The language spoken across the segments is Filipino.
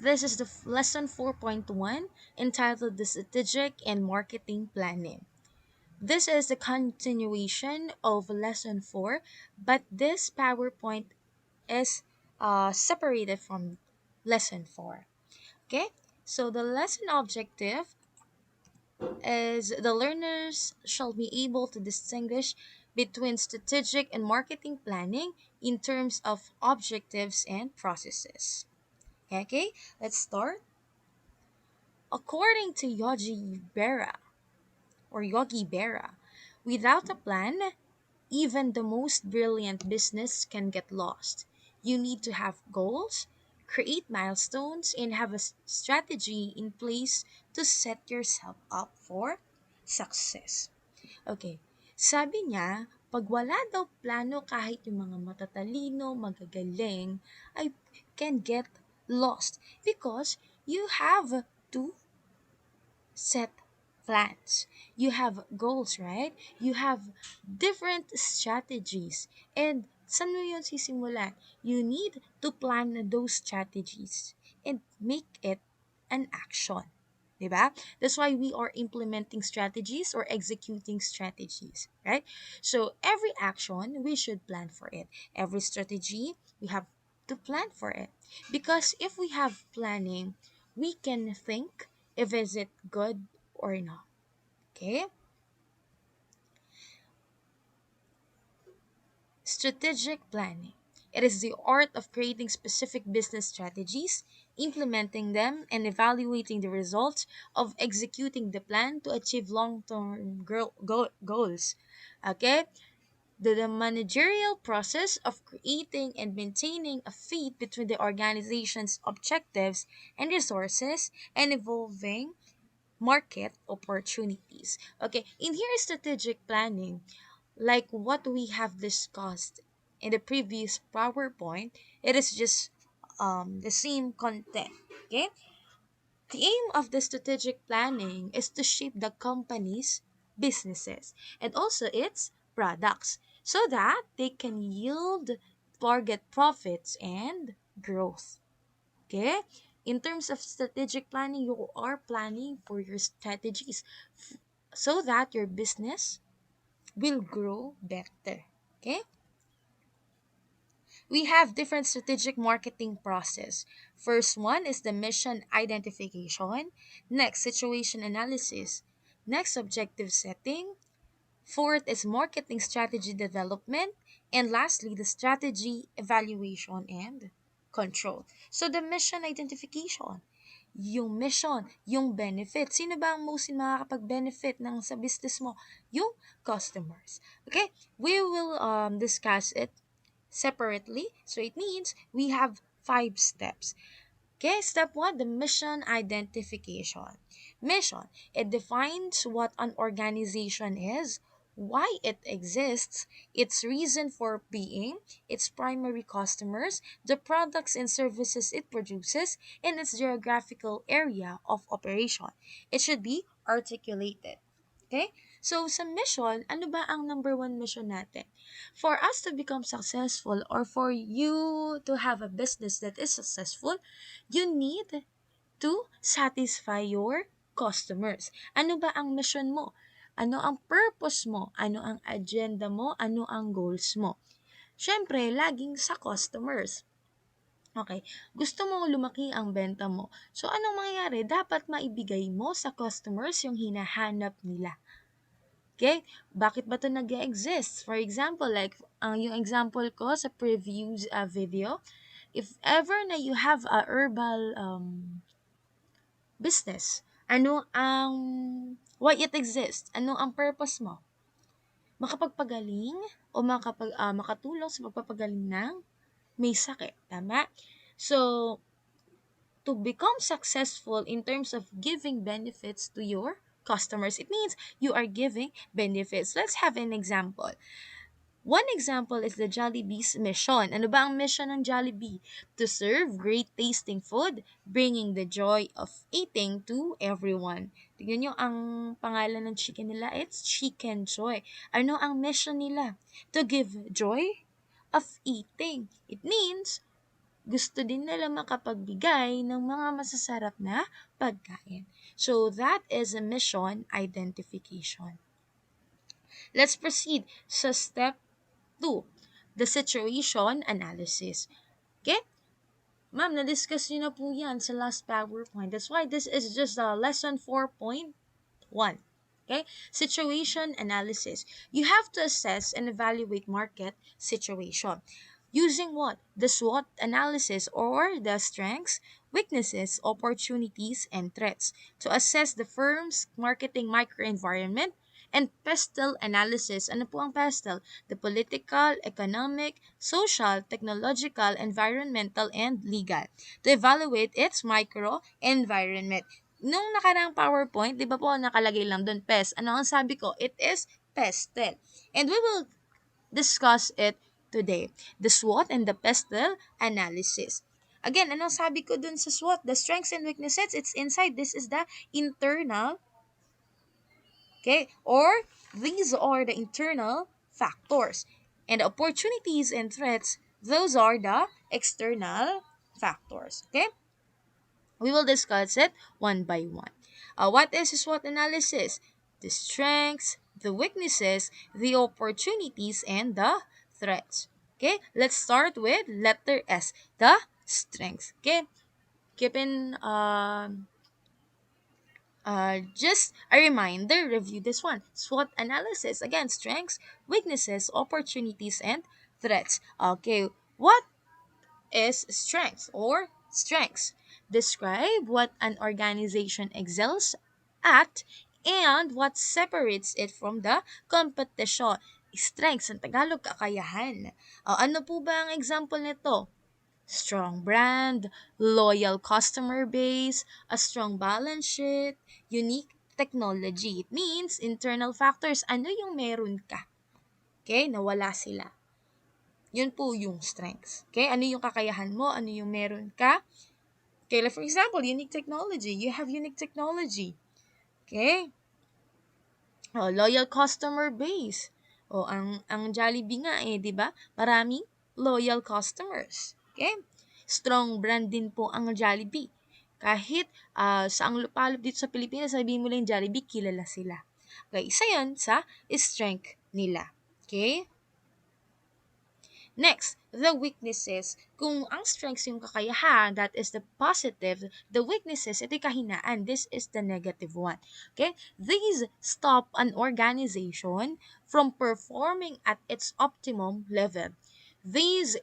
This is the lesson 4.1 entitled The Strategic and Marketing Planning. This is the continuation of lesson 4, but this PowerPoint is separated from lesson 4. Okay, so the lesson objective is the learners shall be able to distinguish between strategic and marketing planning in terms of objectives and processes. Okay, let's start. According to Yogi Berra, without a plan, even the most brilliant business can get lost. You need to have goals, create milestones, and have a strategy in place to set yourself up for success. Okay, sabi niya, pag wala daw plano kahit yung mga matatalino, magagaling, ay can get lost because you have to set plans. You have goals, right? You have different strategies. And saan mo yun sisimulan? You need to plan those strategies and make it an action. Diba? That's why we are implementing strategies or executing strategies, right? So every action, we should plan for it. Every strategy, we have to plan for it. Because if we have planning, we can think if is it good or not. Okay? Strategic planning. It is the art of creating specific business strategies, implementing them, and evaluating the results of executing the plan to achieve long-term goals. Okay? The managerial process of creating and maintaining a feed between the organization's objectives and resources and evolving market opportunities. Okay, in here is strategic planning, like what we have discussed in the previous PowerPoint. It is just the same content. Okay, the aim of the strategic planning is to shape the company's businesses and also its products so that they can yield target profits and growth. Okay? In terms of strategic planning, you are planning for your strategies so that your business will grow better. Okay? We have different strategic marketing process. First one is the mission identification, next situation analysis, next objective setting, fourth is marketing strategy development, and lastly the strategy evaluation and control. So the mission identification, yung mission, yung benefit. Sino ba ang most makakapag-benefit ng sa business mo? Yung customers. Okay? We will discuss it separately. So it means we have 5 steps. Okay, step 1, the mission identification. Mission, it defines what an organization is, why it exists, its reason for being, its primary customers, the products and services it produces, and its geographical area of operation. It should be articulated. Okay? So, sa mission, ano ba ang number one mission natin? For us to become successful or for you to have a business that is successful, you need to satisfy your customers. Ano ba ang mission mo? Ano ang purpose mo? Ano ang agenda mo? Ano ang goals mo? Siyempre, laging sa customers. Okay, gusto mo lumaki ang benta mo. So, anong mangyayari? Dapat maibigay mo sa customers yung hinahanap nila. Okay? Bakit ba 'to nag-e-exist? For example, like yung example ko sa previous video, if ever na you have a herbal business, ano ang why it exists? Ano ang purpose mo? Makapagpagaling o makatulong sa pagpapagaling ng may sakit, tama? So, to become successful in terms of giving benefits to your customers, it means you are giving benefits. Let's have an example. One example is the Jollibee's mission. Ano ba ang mission ng Jollibee? To serve great tasting food, bringing the joy of eating to everyone. Tignan nyo ang pangalan ng chicken nila. It's Chicken Joy. Ano ang mission nila? To give joy of eating. It means gusto din nila makapagbigay ng mga masasarap na pagkain. So that is a mission identification. Let's proceed sa step 2, the situation analysis. Okay? Ma'am, na-discuss nyo na po yan sa last PowerPoint. That's why this is just lesson 4.1. Okay? Situation analysis. You have to assess and evaluate market situation. Using what? The SWOT analysis, or the strengths, weaknesses, opportunities, and threats, to assess the firm's marketing microenvironment. And PESTEL analysis. Ano po ang PESTEL? The political, economic, social, technological, environmental, and legal. To evaluate its microenvironment. Nung nakarang PowerPoint, di ba po nakalagay lang doon PES? Ano ang sabi ko? It is PESTEL. And we will discuss it today. The SWOT and the PESTEL analysis. Again, anong sabi ko dun sa SWOT? The strengths and weaknesses, it's inside. This is the internal. Okay? Or, these are the internal factors. And opportunities and threats, those are the external factors. Okay? We will discuss it one by one. What is SWOT analysis? The strengths, the weaknesses, the opportunities, and the threats. Okay, let's start with letter S, the strengths. Okay, keep in just a reminder, review this one. SWOT analysis. Again, strengths, weaknesses, opportunities, and threats. Okay, what is strengths or strengths? Describe what an organization excels at and what separates it from the competition. Strengths, sa Tagalog, kakayahan. Ano po ba ang example nito? Strong brand, loyal customer base, a strong balance sheet, unique technology. It means internal factors. Ano yung meron ka? Okay, nawala sila. Yun po yung strengths. Okay, ano yung kakayahan mo? Ano yung meron ka? Okay, like for example, unique technology. You have unique technology. Okay? Loyal customer base. Ang Jollibee nga 'di ba? Maraming loyal customers. Okay? Strong brand din po ang Jollibee. Kahit saang lupalop dito sa Pilipinas, sabihin mo lang Jollibee, kilala sila. Okay, isa 'yon sa strength nila. Okay? Next, the weaknesses. Kung ang strengths yung kakayahan, that is the positive. The weaknesses, ito yung kahinaan. This is the negative one. Okay? These stop an organization from performing at its optimum level. These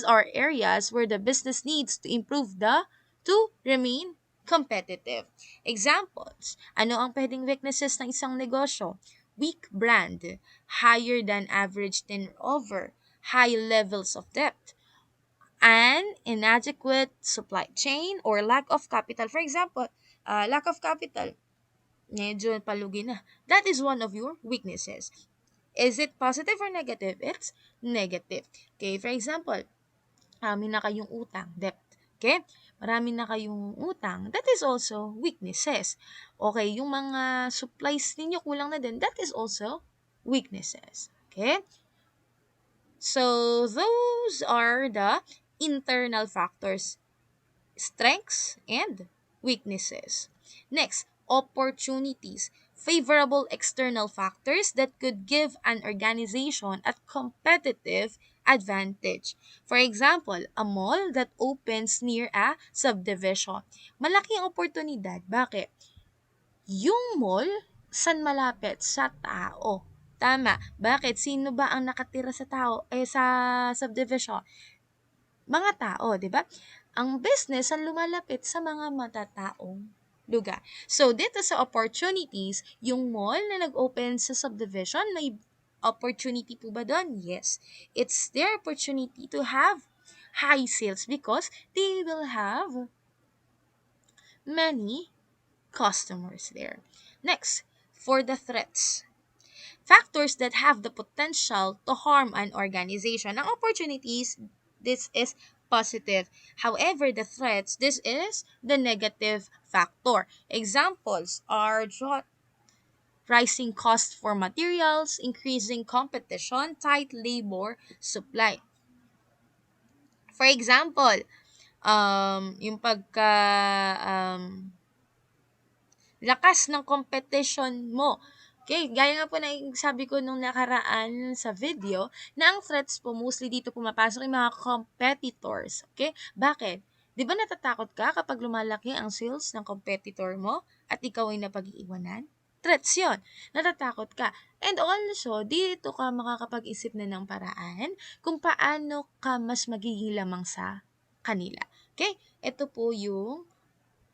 are areas where the business needs to improve to remain competitive. Examples, ano ang pwedeng weaknesses ng isang negosyo? Weak brand, higher than average turnover, high levels of debt, an inadequate supply chain, or lack of capital. For example, lack of capital, medyo palugi na. That is one of your weaknesses. Is it positive or negative? It's negative. Okay, for example, marami na kayong utang, debt. Okay? Marami na kayong utang. That is also weaknesses. Okay, yung mga supplies ninyo kulang na din. That is also weaknesses. Okay? So, those are the internal factors, strengths and weaknesses. Next, opportunities. Favorable external factors that could give an organization a competitive advantage. For example, a mall that opens near a subdivision. Malaki ang oportunidad. Bakit? Yung mall, san malapit? Sa tao. Tama. Bakit? Sino ba ang nakatira sa tao? Sa subdivision? Mga tao, di ba? Ang business ang lumalapit sa mga matataong lugar. So, dito sa opportunities, yung mall na nag-open sa subdivision, may opportunity po ba doon? Yes. It's their opportunity to have high sales because they will have many customers there. Next, for the threats. Factors that have the potential to harm an organization. Ang opportunities, this is positive. However, the threats, this is the negative factor. Examples are rising costs for materials, increasing competition, tight labor supply. For example, yung um, lakas ng competition mo. Okay, gaya nga po na sabi ko nung nakaraan sa video, na ang threats po mostly dito pumapasok yung mga competitors. Okay? Bakit? Di ba natatakot ka kapag lumalaki ang sales ng competitor mo at ikaw ay napag-iiwanan? Threats yun. Natatakot ka. And also, dito ka makakapag-isip na ng paraan kung paano ka mas magiging lamang sa kanila. Okay? Ito po yung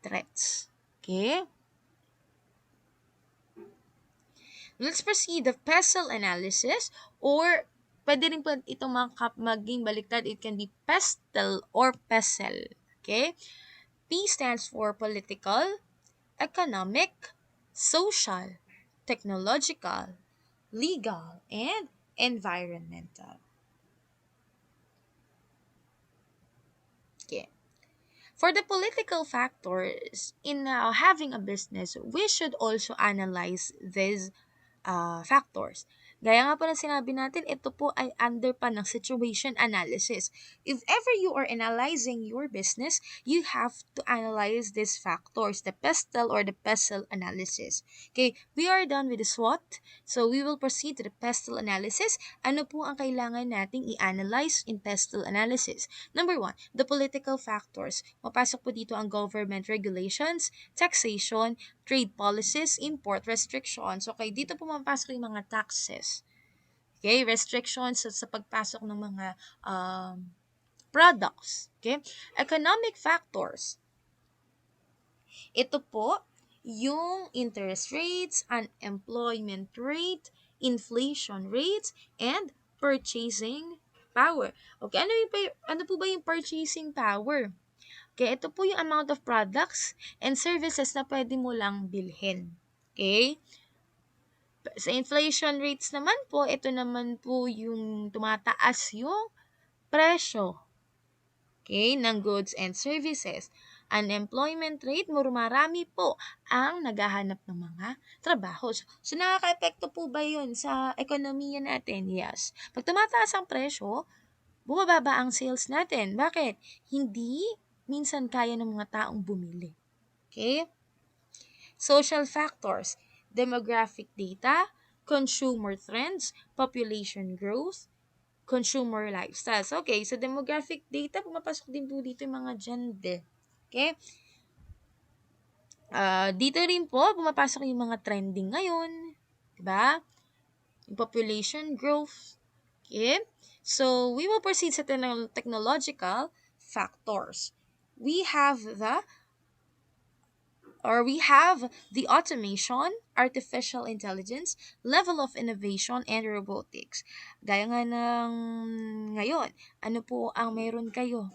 threats. Okay? Let's proceed the pestle analysis, or pwede rin po itong maging baliktad. It can be pestle or pestle. Okay? P stands for political, economic, social, technological, legal, and environmental. Okay. For the political factors in having a business, we should also analyze these factors. Gaya nga po ng sinabi natin, ito po ay under pa ng situation analysis. If ever you are analyzing your business, you have to analyze these factors, the pestle or the pestle analysis. Okay, we are done with the SWOT. So we will proceed to the pestle analysis. Ano po ang kailangan nating i-analyze in pestle analysis? Number one, the political factors. Mapasok po dito ang government regulations, taxation, trade policies, import restrictions. Okay, dito po mapasok yung mga taxes. Okay, restrictions sa pagpasok ng mga products. Okay, economic factors. Ito po yung interest rates, unemployment rate, inflation rates, and purchasing power. Okay, ano po ba yung purchasing power? Okay, ito po yung amount of products and services na pwede mo lang bilhin. Okay? Sa inflation rates naman po, ito naman po yung tumataas yung presyo. Okay, ng goods and services. Unemployment rate, marami po ang naghahanap ng mga trabaho. So nakaka-epekto po ba yun sa ekonomiya natin? Yes. Pag tumataas ang presyo, bumababa ang sales natin. Bakit? Hindi minsan kaya ng mga taong bumili. Okay? Social factors, demographic data, consumer trends, population growth, consumer lifestyles. Okay, so demographic data, pumapasok din po dito yung mga gender. Okay? Dito rin po, pumapasok yung mga trending ngayon. Diba? Yung population growth. Okay? So, we will proceed sa technological factors. We have the automation, artificial intelligence, level of innovation, and robotics. Gaya nga ng ngayon, ano po ang meron kayo?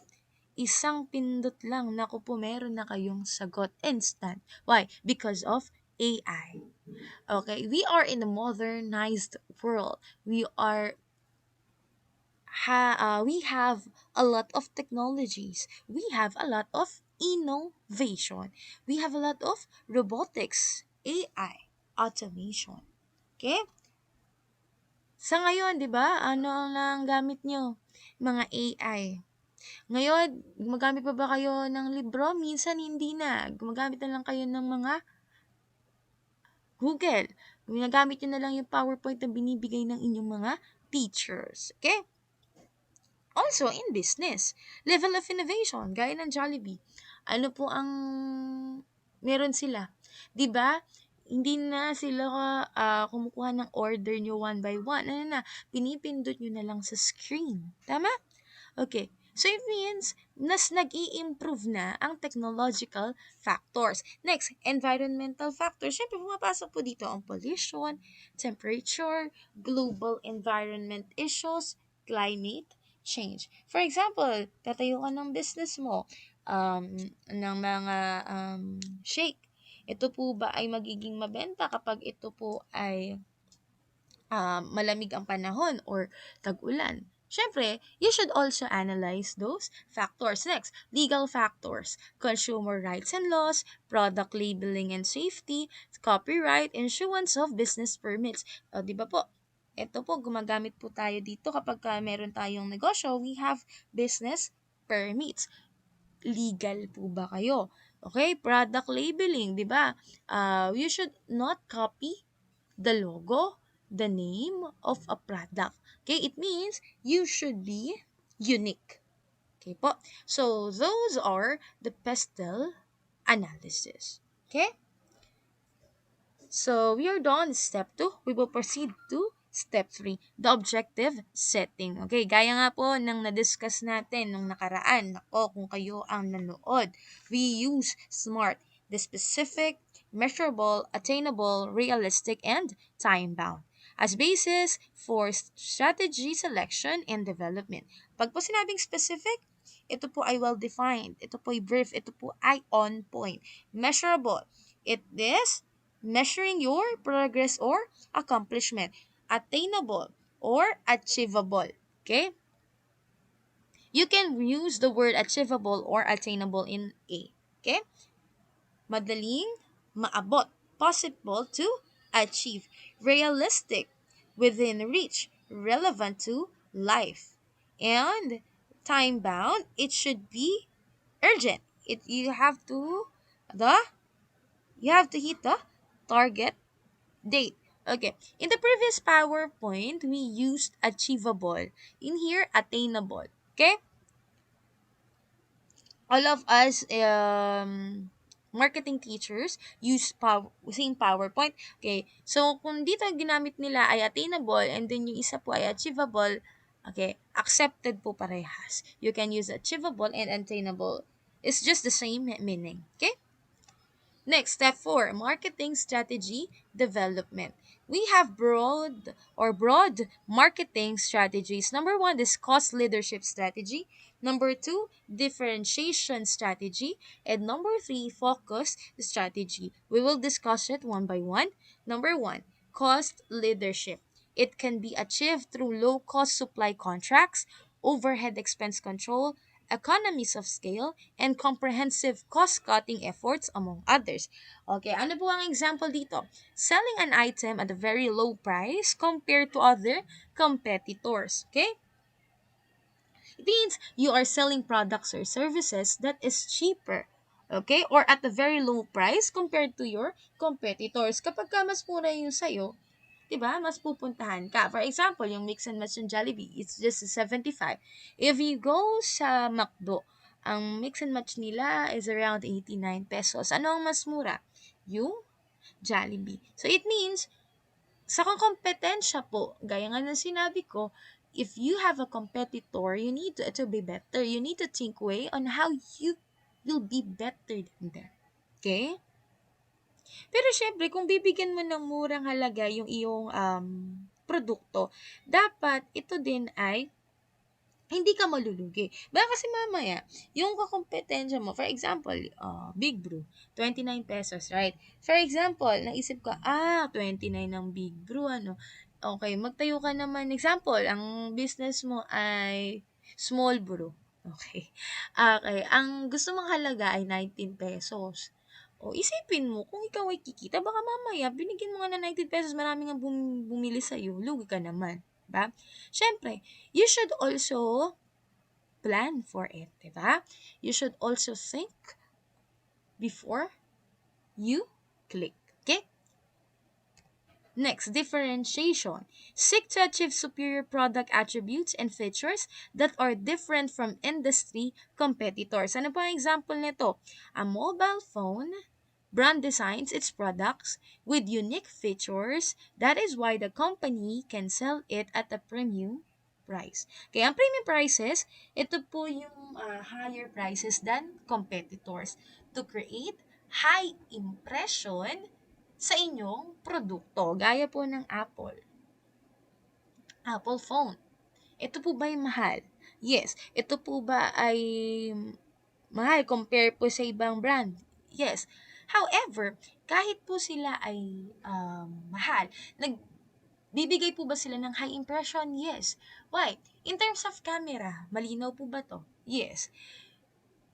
Isang pindot lang, naku po, meron na kayong sagot instant. Why? Because of AI. Okay, we are in a modernized world. We have a lot of technologies. We have a lot of innovation. We have a lot of robotics, AI, automation. Okay? Sa ngayon, 'di ba? Ano ang gamit nyo? Mga AI. Ngayon, gumagamit pa ba kayo ng libro? Minsan hindi na. Gumagamit na lang kayo ng mga Google. Ginagamit nyo na lang yung PowerPoint na binibigay ng inyong mga teachers. Okay? Also, in business, level of innovation, gaya ng Jollibee. Ano po ang meron sila? 'Di ba? Hindi na sila kumukuha ng order nyo one by one. Ano na, pinipindot nyo na lang sa screen. Tama? Okay. So it means nag-i-improve na ang technological factors. Next, environmental factors. Siyempre, pumapasok po dito ang pollution, temperature, global environment issues, climate change. For example, tatayo ka ng business mo, ng mga shake. Ito po ba ay magiging mabenta kapag ito po ay malamig ang panahon or tag-ulan? Siyempre, you should also analyze those factors. Next, legal factors, consumer rights and laws, product labeling and safety, copyright, issuance of business permits. O, di ba po? Ito po, gumagamit po tayo dito kapag meron tayong negosyo, we have business permits. Legal po ba kayo? Okay, product labeling, 'di ba? You should not copy the logo, the name of a product. Okay, it means you should be unique. Okay po. So, those are the pestle analysis. Okay? So, we are done with step 2. We will proceed to step 3, the objective setting. Okay, gaya nga po ng na-discuss natin nung nakaraan. Nako, kung kayo ang nanood. We use SMART, the specific, measurable, attainable, realistic, and time-bound as basis for strategy selection and development. Pag po sinabing specific, ito po ay well-defined. Ito po ay brief. Ito po ay on point. Measurable. It is measuring your progress or accomplishment. Attainable or achievable. Okay? You can use the word achievable or attainable in A. Okay? Madaling maabot. Possible to achieve. Realistic. Within reach. Relevant to life. And time bound, it should be urgent. The you have to hit the target date. Okay. In the previous PowerPoint, we used achievable. In here, attainable. Okay? All of us marketing teachers use same PowerPoint. Okay. So, kung dito ginamit nila ay attainable and then yung isa po ay achievable, okay, accepted po parehas. You can use achievable and attainable. It's just the same meaning. Okay? Next, step 4, marketing strategy development. We have broad marketing strategies. Number 1 is cost leadership strategy. Number 2, differentiation strategy. And number 3, focus strategy. We will discuss it one by one. Number 1, cost leadership. It can be achieved through low-cost supply contracts, overhead expense control, economies of scale, and comprehensive cost-cutting efforts, among others. Okay, ano po ang example dito? Selling an item at a very low price compared to other competitors. Okay? It means you are selling products or services that is cheaper. Okay? Or at a very low price compared to your competitors. Kapag ka mas mura yung sa'yo, 'di ba? Mas pupuntahan ka. For example, yung mix and match ng Jollibee, it's just 75. If you go sa McDo, ang mix and match nila is around 89 pesos. Ano ang mas mura? Yung Jollibee. So it means sa kompetensya po, gaya nga ng sinabi ko, if you have a competitor, you need to be better. You need to think way on how you will be better than them. Okay? Pero syempre, kung bibigyan mo ng murang halaga yung iyong produkto, dapat ito din ay hindi ka malulugi. Baka kasi mamaya, yung kakompetensya mo, for example, Big Brew, 29 pesos, right? For example, naisip ko, 29 ng Big Brew, ano? Okay, magtayo ka naman. Example, ang business mo ay small brew. Okay. Okay, ang gusto mong halaga ay 19 pesos. O, isipin mo, kung ikaw ay kikita, baka mamaya, binigyan mo nga ng 19 pesos, marami nga bumili sa'yo, lugi ka naman. Diba? Siyempre, you should also plan for it, diba? You should also think before you click. Okay? Next, differentiation. Seek to achieve superior product attributes and features that are different from industry competitors. Ano po ang example nito? A mobile phone brand designs its products with unique features. That is why the company can sell it at a premium price. Kaya ang premium prices, ito po yung higher prices than competitors to create high impression sa inyong produkto. Gaya po ng Apple phone. Ito po ba ay mahal? Yes. Ito po ba ay mahal compare po sa ibang brand? Yes. However, kahit po sila ay mahal, nagbibigay po ba sila ng high impression? Yes. Why? In terms of camera, malinaw po ba to? Yes.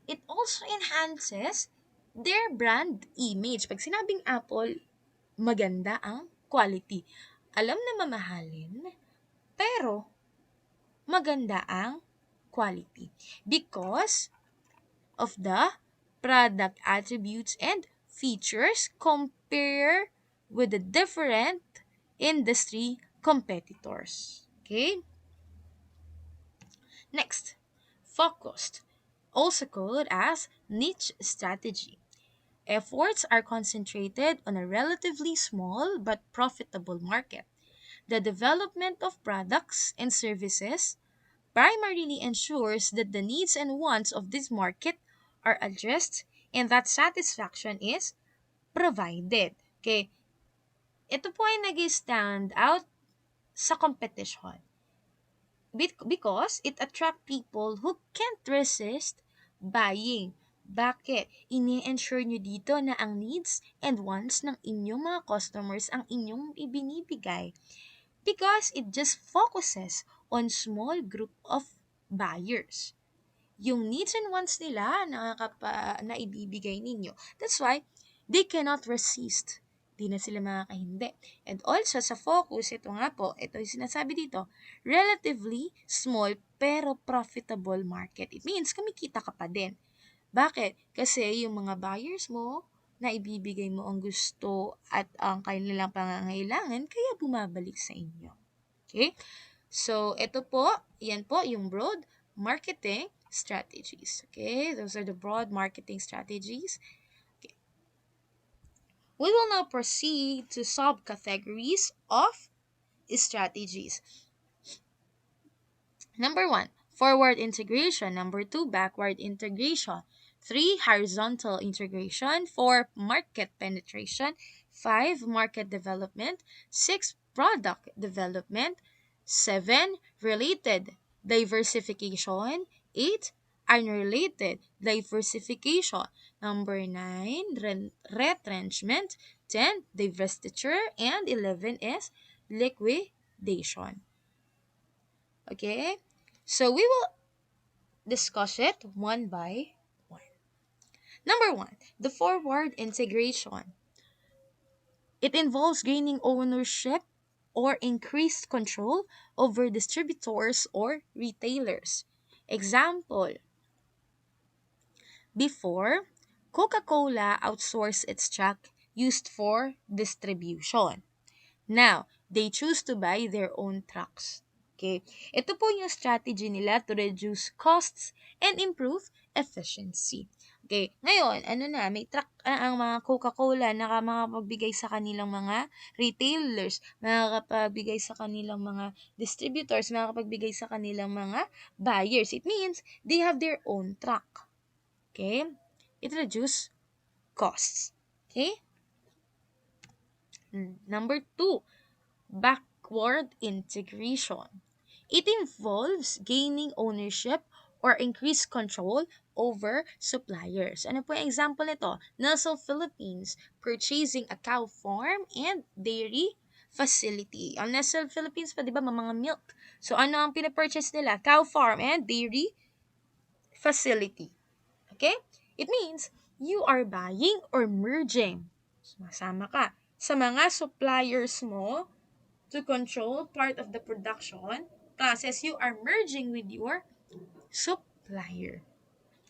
It also enhances their brand image. Pag sinabing Apple, maganda ang quality. Alam na mamahalin, pero maganda ang quality because of the product attributes and features compared with the different industry competitors. Okay? Next, focused, also called as niche strategy. Efforts are concentrated on a relatively small but profitable market. The development of products and services primarily ensures that the needs and wants of this market are addressed and that satisfaction is provided. Okay, ito po ay nag-stand out sa competition because it attract people who can't resist buying. Bakit? Ini-ensure nyo dito na ang needs and wants ng inyong mga customers ang inyong ibinibigay because it just focuses on small group of buyers. Yung needs and wants nila na ibibigay ninyo. That's why they cannot resist. Di na sila makakahindi. And also sa focus, ito nga po, ito yung sinasabi dito, relatively small pero profitable market. It means kumikita ka pa din. Bakit? Kasi yung mga buyers mo, na ibibigay mo ang gusto at ang kanilang pangangailangan, kaya bumabalik sa inyo. Okay? So, ito po, yan po yung broad marketing strategies. Okay? Those are the broad marketing strategies. Okay. We will now proceed to subcategories of strategies. Number 1, forward integration. Number 2, backward integration. 3, horizontal integration. 4, market penetration. 5, market development. 6, product development. 7, related diversification. 8, unrelated diversification. Number 9, retrenchment. 10, divestiture. And 11 is liquidation. Okay? So we will discuss it one by one. Number 1, the forward integration. It involves gaining ownership or increased control over distributors or retailers. Example, before, Coca-Cola outsourced its truck used for distribution. Now, they choose to buy their own trucks. Okay? Ito po yung strategy nila to reduce costs and improve efficiency. Okay, ngayon, may truck ang mga Coca-Cola na makakapagbigay sa kanilang mga retailers, makakapagbigay sa kanilang mga distributors, makakapagbigay sa kanilang mga buyers. It means they have their own truck. Okay? It reduces costs. Okay? Number 2, backward integration. It involves gaining ownership or increased control over suppliers. Ano po yung example nito? Nestle Philippines purchasing a cow farm and dairy facility. Ang Nestle Philippines pa, di ba, mga milk. So, ano ang pinapurchase nila? Cow farm and dairy facility. Okay? It means you are buying or merging. Sumasama ka sa mga suppliers mo to control part of the production process. You are merging with your supplier.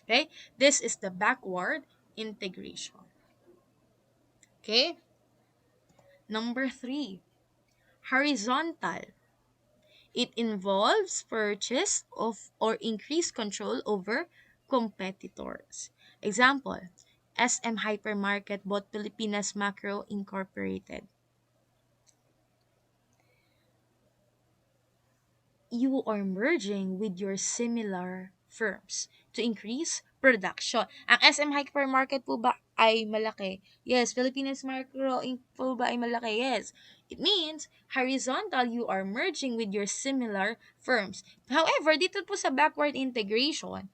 Okay? This is the backward integration. Okay? Number 3, horizontal. It involves purchase of or increased control over competitors. Example, SM Hypermarket bought Pilipinas Macro Incorporated. You are merging with your similar firms to increase production. Ang SM Hypermarket po ba ay malaki? Yes. Philippines Macro Inc. po ba ay malaki? Yes. It means, horizontal, you are merging with your similar firms. However, dito po sa backward integration,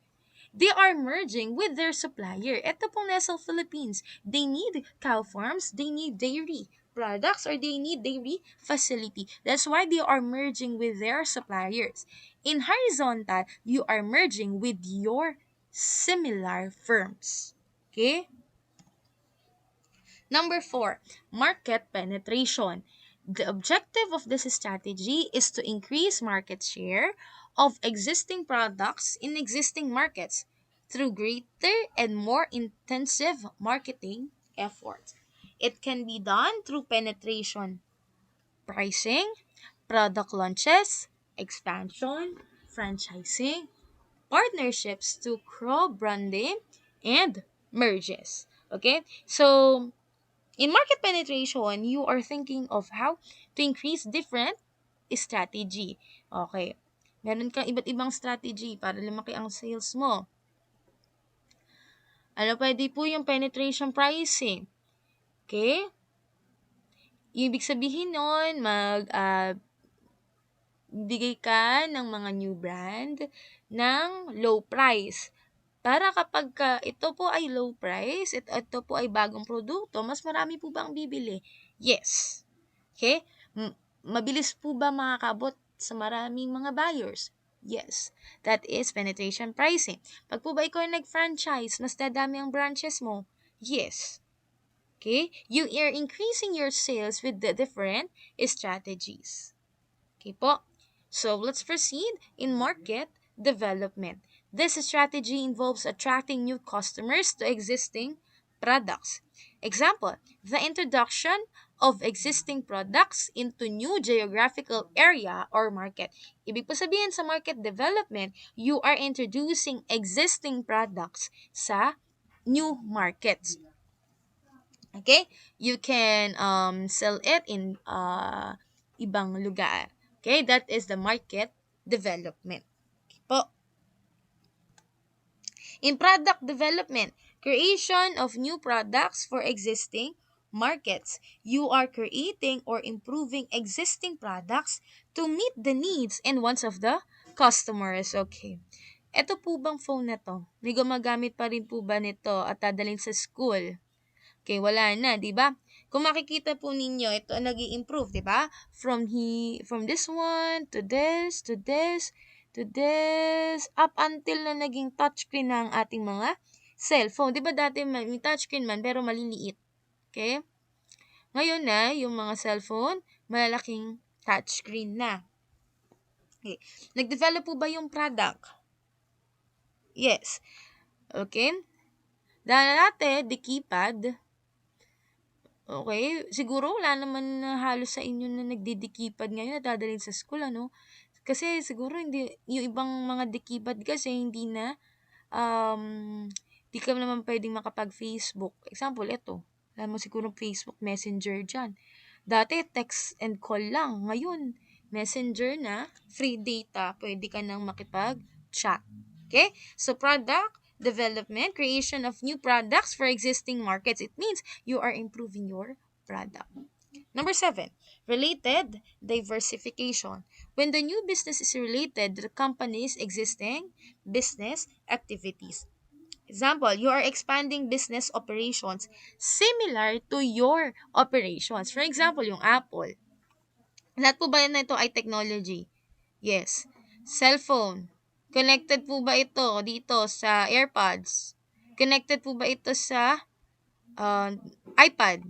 they are merging with their supplier. Ito pong Nestle Philippines, they need cow farms, they need dairy products, or they need dairy facility. That's why they are merging with their suppliers. In horizontal, you are merging with your similar firms. Okay? Number 4, market penetration. The objective of this strategy is to increase market share of existing products in existing markets through greater and more intensive marketing efforts. It can be done through penetration, pricing, product launches, expansion, franchising, partnerships to co-branding, and merges. Okay? So, in market penetration, you are thinking of how to increase different strategy. Okay. Meron kang iba't ibang strategy para lumaki ang sales mo. Ano, pwede po yung penetration pricing. Okay? Ibig sabihin nun, bigay ka ng mga new brand ng low price. Para kapag ito po ay low price, ito po ay bagong produkto, mas marami po bang bibili? Yes. Okay? Mabilis po ba makakabot sa maraming mga buyers? Yes. That is penetration pricing. Pag po ba ikaw ay nag-franchise, mas dadami ang branches mo? Yes. Okay? You are increasing your sales with the different strategies. Okay po? So, let's proceed in market development. This strategy involves attracting new customers to existing products. Example, the introduction of existing products into new geographical area or market. Ibig po sabihin sa market development, you are introducing existing products sa new markets. Okay? You can sell it in ibang lugar. Okay? That is the market development. Okay po. In product development, creation of new products for existing markets. You are creating or improving existing products to meet the needs and wants of the customers. Okay. Ito po bang phone na to? May gumagamit pa rin po ba nito at dadalhin sa school? Okay, wala na, 'di ba? Kung makikita po ninyo, ito ang nag-i-improve, 'di ba? From this one to this to this to this up until na naging touchscreen na ang ating mga cellphone. 'Di ba dati may touchscreen man pero maliliit. Okay? Ngayon na yung mga cellphone, malalaking touchscreen na. Okay. Nag-develop po ba yung product? Yes. Okay? Dati, the keypad. Okay, siguro wala naman na halos sa inyo na nagdidikipad ngayon at dadalhin sa school, ano? Kasi siguro hindi, yung ibang mga dikipad kasi hindi na, di ka naman pwedeng makapag-Facebook. Example, ito. Alam mo siguro Facebook Messenger dyan. Dati, text and call lang. Ngayon, Messenger na, free data, pwede ka nang makipag-chat. Okay? So, product development, creation of new products for existing markets. It means you are improving your product. Number 7, related diversification. When the new business is related to the company's existing business activities. Example, you are expanding business operations similar to your operations. For example, yung Apple. Lahat po ba na ito ay technology? Yes. Cellphone. Connected po ba ito dito sa AirPods? Connected po ba ito sa iPad?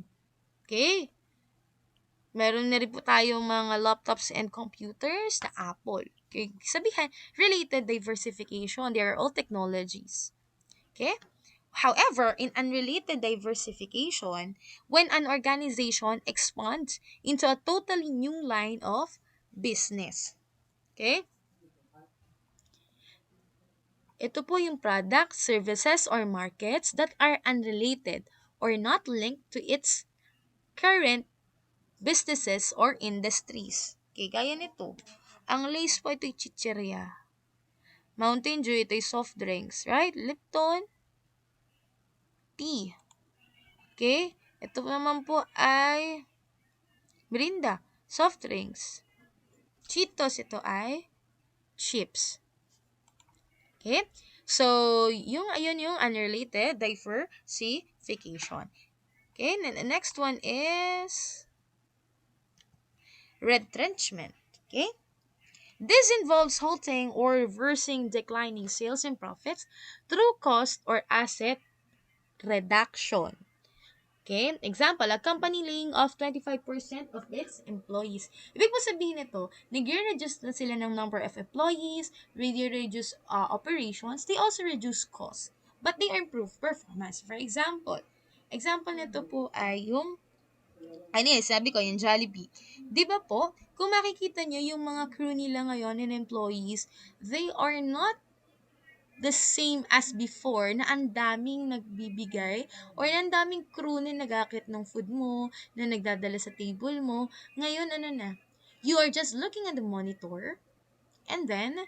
Okay. Meron na rin po tayong mga laptops and computers na Apple. Okay. Sabihin, related diversification. They are all technologies. Okay. However, in unrelated diversification, when an organization expands into a totally new line of business. Okay? Ito po yung product, services, or markets that are unrelated or not linked to its current businesses or industries. Okay, gaya nito. Ang Lay's po ito'y chichirya. Mountain Dew ito'y soft drinks, right? Lipton, tea. Okay? Ito naman po ay Mirinda, soft drinks. Cheetos, ito ay chips. Okay? So, ayun yung unrelated diversification. Okay? And the next one is retrenchment. Okay? This involves halting or reversing declining sales and profits through cost or asset reduction. Okay? Example, a company laying off 25% of its employees. Ibig po sabihin nito, nag-reduce na sila ng number of employees, reduce operations, they also reduce costs. But they improve performance. For example nito po ay yung, sabi ko, yung Jollibee. Di ba po, kung makikita nyo yung mga crew nila ngayon and employees, they are not the same as before na ang daming nagbibigay or ang daming crew na nagakit ng food mo, na nagdadala sa table mo. Ngayon, ano na, you are just looking at the monitor and then,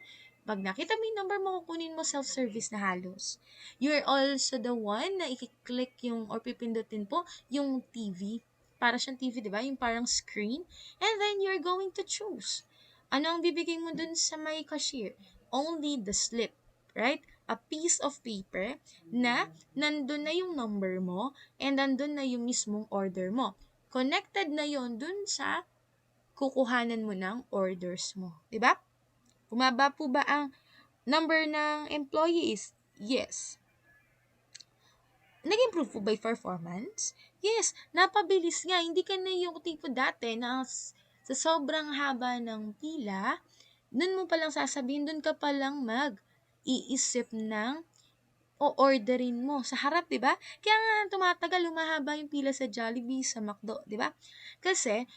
pag nakita mo yung number mo, kukunin mo self-service na halos. You're also the one na i-click yung or pipindutin po yung TV. Para siyang TV, di ba? Yung parang screen. And then, you're going to choose. Ano ang bibigay mo dun sa may cashier? Only the slip, right? A piece of paper na nandun na yung number mo and nandun na yung mismong order mo. Connected na yon dun sa kukuhanan mo ng orders mo. Diba? Bumaba po ba ang number ng employees? Yes. Nag-improve po ba yung performance? Yes. Napabilis nga. Hindi ka na yung tipo dati na sa sobrang haba ng pila, dun mo palang sasabihin, dun ka palang mag-iisip ng o-orderin mo sa harap, 'di ba? Kaya nga tumatagal, lumahaba yung pila sa Jollibee, sa McDo, 'di ba? Kasi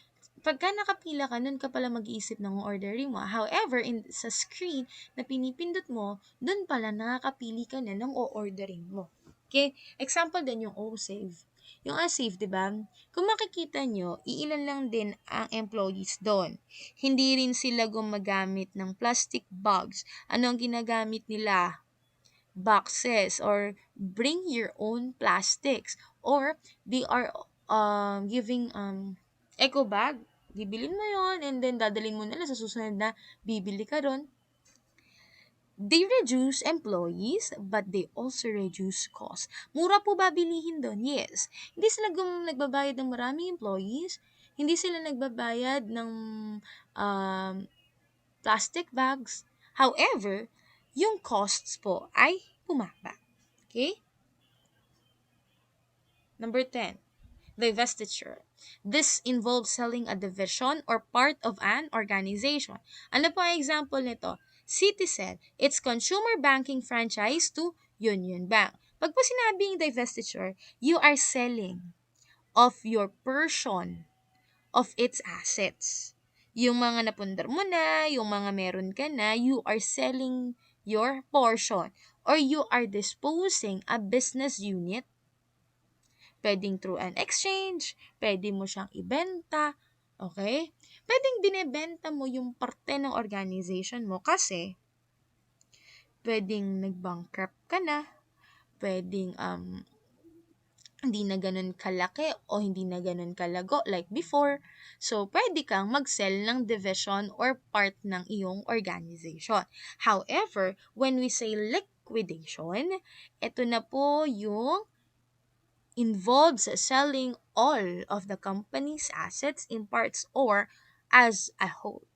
pagka nakapila ka, nun ka pala mag-iisip ng orderin mo. However, sa screen na pinipindot mo, dun pala nakakapili ka na ng o-orderin mo. Okay? Example din yung O-Save. Yung O-Save, di ba? Kung makikita nyo, iilan lang din ang employees doon. Hindi rin sila gumagamit ng plastic bags. Ano ang ginagamit nila? Boxes or bring your own plastics, or they are giving eco bag. Bibilin mo yon and then dadalhin mo nila sa susunod na bibili ka ron. They reduce employees, but they also reduce cost. Mura po ba bilihin doon? Yes. Hindi sila nagbabayad ng maraming employees. Hindi sila nagbabayad ng um, plastic bags. However, yung costs po ay bumaba. Okay? Number 10, divestiture. This involves selling a division or part of an organization. Ano po ang example nito? Citizen, its consumer banking franchise to Union Bank. Pag po sinabing divestiture, you are selling of your portion of its assets. Yung mga napundar mo na, yung mga meron ka na, you are selling your portion or you are disposing a business unit. Pwedeng through an exchange, pwede mo siyang ibenta, okay? Pwedeng binebenta mo yung parte ng organization mo kasi pwedeng nag-bankrupt ka na, pwedeng hindi na ganun kalaki o hindi na ganun kalago like before. So, pwede kang mag-sell ng division or part ng iyong organization. However, when we say liquidation, ito na po yung involves selling all of the company's assets in parts or as a whole.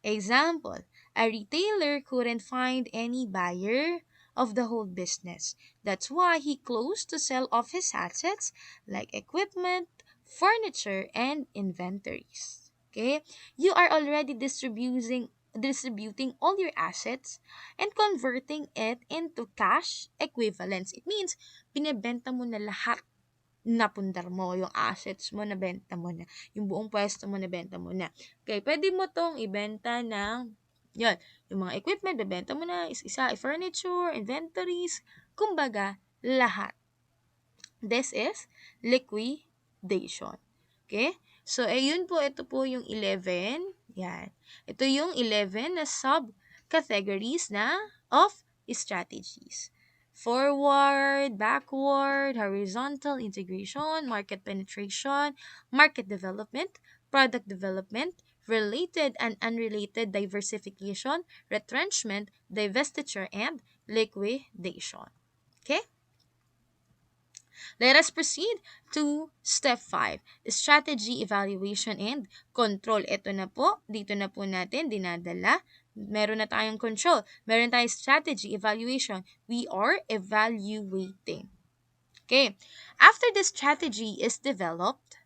Example, a retailer couldn't find any buyer of the whole business. That's why he closed to sell off his assets like equipment, furniture, and inventories. Okay? You are already distributing all your assets and converting it into cash equivalents. It means binebenta mo na lahat, napundar mo, yung assets mo, nabenta mo na. Yung buong pwesto mo, nabenta mo na. Okay, pwede mo tong ibenta ng, yun, yung mga equipment, bebenta mo na, isa, furniture, inventories, kumbaga, lahat. This is liquidation. Okay? So, ayun po, ito po yung 11. Yan. Ito yung 11 na subcategories na of strategies. Forward, backward, horizontal integration, market penetration, market development, product development, related and unrelated diversification, retrenchment, divestiture, and liquidation. Okay? Let us proceed to step 5, strategy, evaluation, and control. Ito na po, dito na po natin dinadala. Meron na tayong control. Meron tayong strategy, evaluation. We are evaluating. Okay. After the strategy is developed,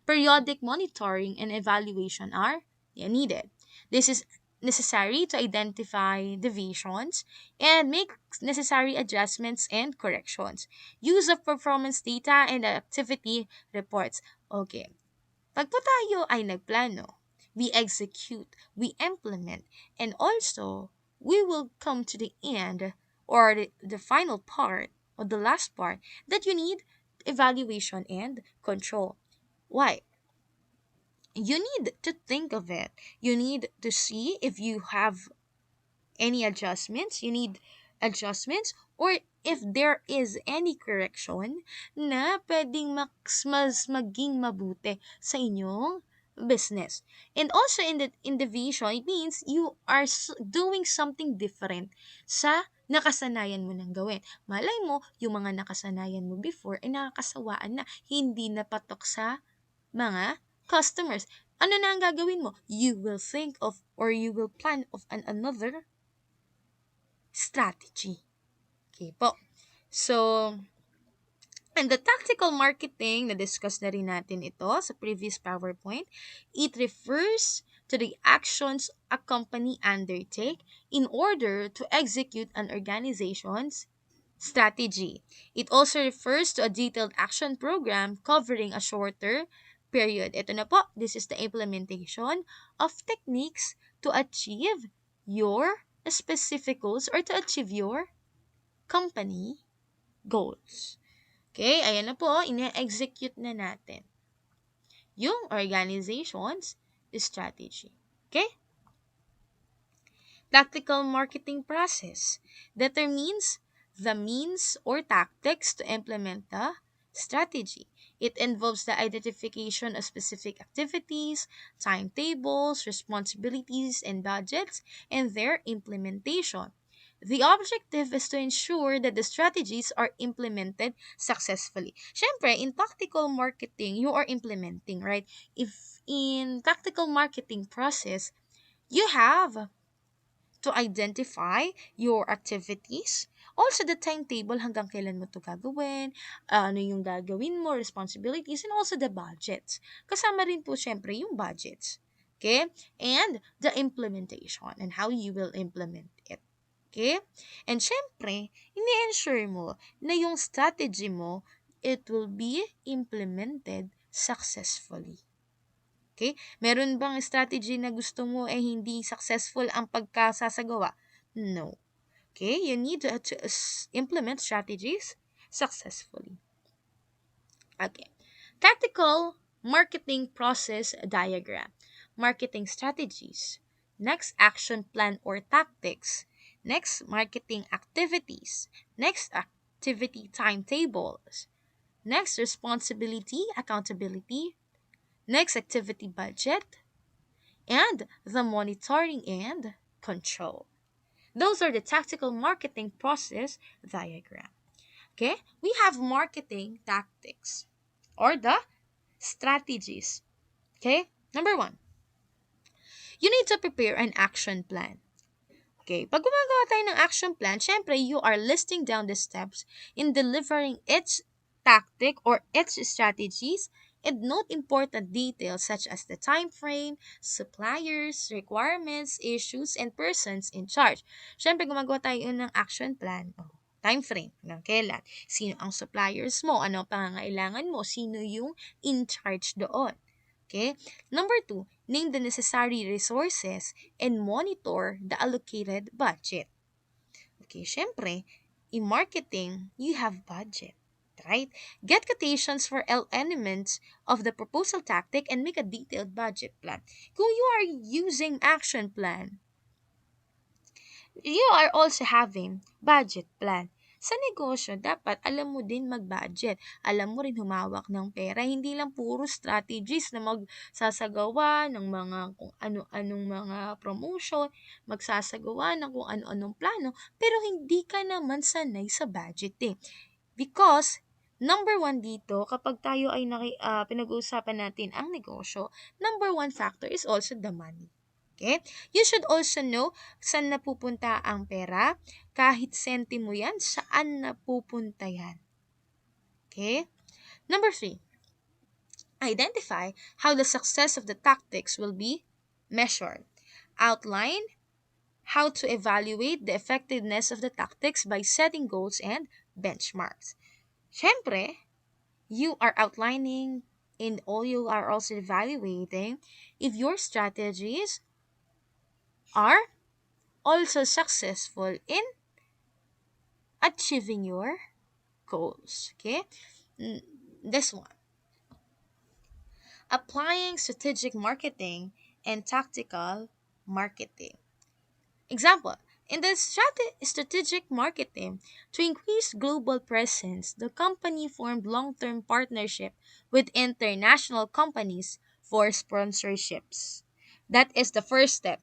periodic monitoring and evaluation are needed. This is necessary to identify deviations and make necessary adjustments and corrections. Use of performance data and activity reports. Okay. Pag po tayo ay nagplano, we execute, we implement, and also we will come to the end or the final part or the last part that you need evaluation and control. Why? You need to think of it. You need to see if you have any adjustments, you need adjustments, or if there is any correction na pwedeng mas maging mabuti sa inyong business. And also in the vision, it means you are doing something different sa nakasanayan mo nang gawin. Malay mo, yung mga nakasanayan mo before ay nakakasawaan na, hindi na patok sa mga customers. Ano na ang gagawin mo? You will think of or you will plan of another strategy. Okay po. So, and the tactical marketing, na-discuss na rin natin ito sa previous PowerPoint, it refers to the actions a company undertake in order to execute an organization's strategy. It also refers to a detailed action program covering a shorter period. Ito na po, this is the implementation of techniques to achieve your specific goals or to achieve your company goals. Okay, ayan na po, ine-execute na natin yung organization's strategy. Okay? Tactical marketing process determines the means or tactics to implement the strategy. It involves the identification of specific activities, timetables, responsibilities, and budgets, and their implementation. The objective is to ensure that the strategies are implemented successfully. Siyempre, in tactical marketing, you are implementing, right? If in tactical marketing process, you have to identify your activities, also the timetable hanggang kailan mo to gagawin, ano yung gagawin mo, responsibilities, and also the budgets. Kasama rin po syempre yung budgets. Okay? And the implementation and how you will implement it. Okay? And syempre, ini-ensure mo na yung strategy mo, it will be implemented successfully. Okay? Meron bang strategy na gusto mo eh hindi successful ang pagkasasagawa? No. Okay? You need to implement strategies successfully. Okay. Tactical marketing process diagram. Marketing strategies. Next, action plan or tactics. Next, marketing activities. Next, activity timetables. Next, responsibility, accountability. Next, activity budget, and the monitoring and control. Those are the tactical marketing process diagram. Okay, we have marketing tactics or the strategies. Okay, number one, you need to prepare an action plan. Okay, pag gumagawa tayo ng action plan, syempre, you are listing down the steps in delivering its tactic or its strategies and note important details such as the time frame, suppliers, requirements, issues, and persons in charge. Syempre, gumagawa tayo ng action plan. Time frame, ng kailan, sino ang suppliers mo, ano ang pangangailangan mo, sino yung in charge doon. Okay? Number two, name the necessary resources and monitor the allocated budget. Okay, syempre, in marketing, you have budget, right? Get quotations for all elements of the proposal tactic and make a detailed budget plan. Kung you are using action plan, you are also having budget plan. Sa negosyo, dapat alam mo din mag-budget. Alam mo rin humawak ng pera. Hindi lang puro strategies na magsasagawa ng mga kung ano-anong mga promotion, magsasagawa ng kung ano-anong plano, pero hindi ka naman sanay sa budget eh. Because, number one dito, kapag tayo ay pinag-uusapan natin ang negosyo, number one factor is also the money. Okay? You should also know saan napupunta ang pera. Kahit sentimo yan, saan napupunta yan. Okay? Number three, identify how the success of the tactics will be measured. Outline how to evaluate the effectiveness of the tactics by setting goals and benchmarks. Siyempre, you are outlining and all you are also evaluating if your strategies are also successful in achieving your goals. Okay? Mm, This one. Applying strategic marketing and tactical marketing. Example, in the strategic marketing, to increase global presence, the company formed long-term partnership with international companies for sponsorships. That is the first step.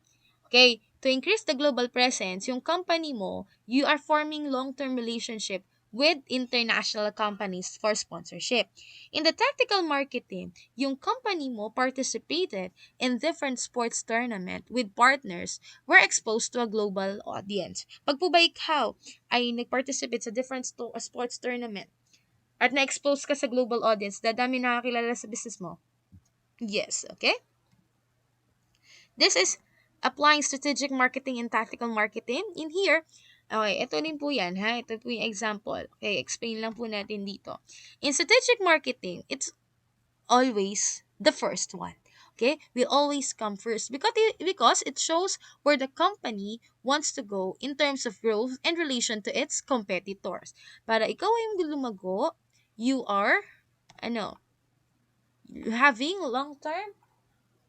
Okay, to increase the global presence, yung company mo, you are forming long-term relationship with international companies for sponsorship. In the tactical marketing, yung company mo participated in different sports tournament with partners were exposed to a global audience. Pag po ba ikaw ay nag-participate sa different sports tournament at na-expose ka sa global audience, dadami nakakilala sa business mo. Yes, okay? This is applying strategic marketing and tactical marketing. In here, okay, ito din po yan, ha? Ito po yung example. Okay, explain lang po natin dito. In strategic marketing, it's always the first one. Okay, we always come first because it shows where the company wants to go in terms of growth in relation to its competitors. Para ikaw ay lumago, you are ano, having long-term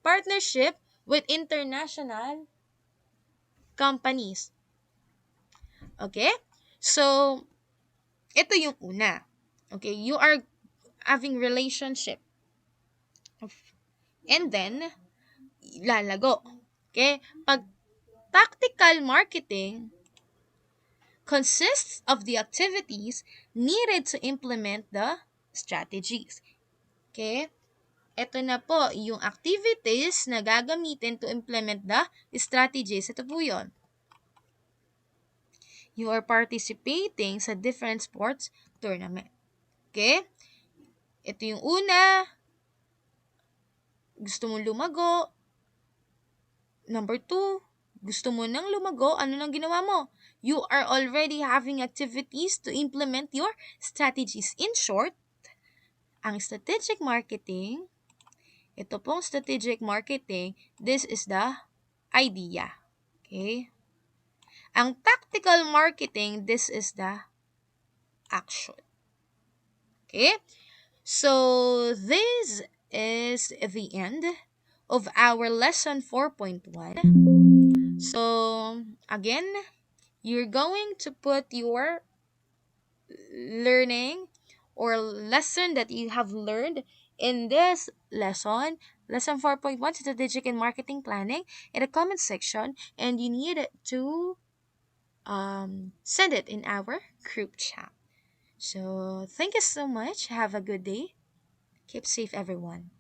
partnership with international companies. Okay? So, ito yung una. Okay, you are having relationship and then lalago. Okay? Pag tactical marketing consists of the activities needed to implement the strategies. Okay? Ito na po, yung activities na gagamitin to implement the strategies. Ito po yun. You are participating sa different sports tournament. Okay? Ito yung una, gusto mong lumago. Number two, gusto mo nang lumago, ano nang ginawa mo? You are already having activities to implement your strategies. In short, ang strategic marketing, ito pong strategic marketing, this is the idea. Okay? Ang tactical marketing, this is the action. Okay? So, this is the end of our lesson 4.1. So, again, you're going to put your learning or lesson that you have learned in this lesson 4.1, strategic and marketing planning, in the comment section, and you need to send it in our group chat. So, thank you so much. Have a good day. Keep safe, everyone.